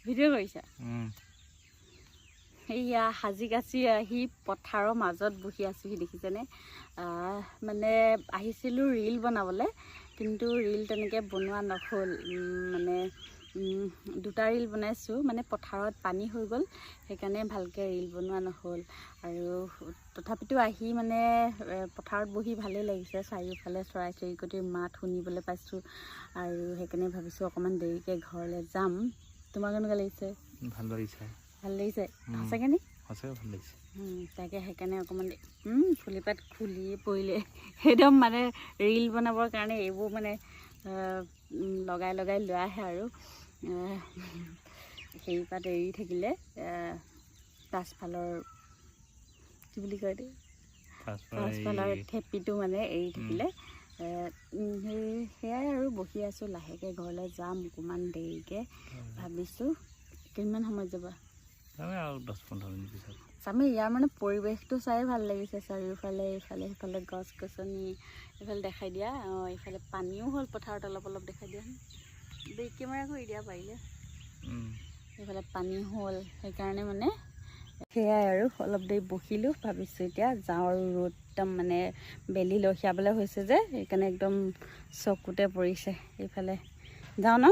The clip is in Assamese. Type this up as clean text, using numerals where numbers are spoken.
ভিডিঅ' কৰিছা এইয়া সাজি কাচি আহি পথাৰৰ মাজত বহি আছোহি দেখিছেনে মানে আহিছিলোঁ ৰীল বনাবলৈ কিন্তু ৰীল তেনেকৈ বনোৱা নহ'ল মানে দুটা ৰীল বনাইছোঁ মানে পথাৰত পানী হৈ গ'ল সেইকাৰণে ভালকৈ ৰীল বনোৱা নহ'ল আৰু তথাপিতো আহি মানে পথাৰত বহি ভালেই লাগিছে চাৰিওফালে চৰাই চিৰিকটিৰ মাত শুনিবলৈ পাইছোঁ আৰু সেইকাৰণে ভাবিছোঁ অকণমান দেৰিকৈ ঘৰলৈ যাম তোমাৰ কেনেকুৱা লাগিছে ভাল লাগিছে সঁচাকৈ নি সঁচাকৈ ভাল লাগিছে তাকে সেইকাৰণে অকণমান ফুলিপাত খুলি পৰিলে একদম মানে ৰীল বনাবৰ কাৰণে এইবোৰ মানে লগাই লৈ আহে আৰু সেই পাত এৰি থাকিলে পাছফালৰ কি বুলি কয় দেই পাছফালৰ থেপিটো মানে এৰি থাকিলে সেয়াই আৰু বহি আছোঁ লাহেকৈ ঘৰলৈ যাম অকণমান দেৰিকৈ ভাবিছোঁ কিমান সময়ত যাবা আৰু 10-15 মিনিট পিছত আমি ইয়াৰ মানে পৰিৱেশটো চাই ভাল লাগিছে চাৰিওফালে ইফালে সিফালে গছ গছনি এইফালে দেখাই দিয়া এইফালে পানীও হ'ল পথাৰত অলপ দেখাই দিয়া বেক কেমেৰা কৰি দিয়া পাৰিলে এইফালে পানী হ'ল সেইকাৰণে মানে সেয়াই আৰু অলপ দেৰি বহিলোঁ ভাবিছোঁ এতিয়া যাওঁ আৰু ৰ'দ একদম মানে বেলি লখিয়াবলৈ হৈছে যে সেইকাৰণে একদম চকুতে পৰিছে এইফালে যাওঁ ন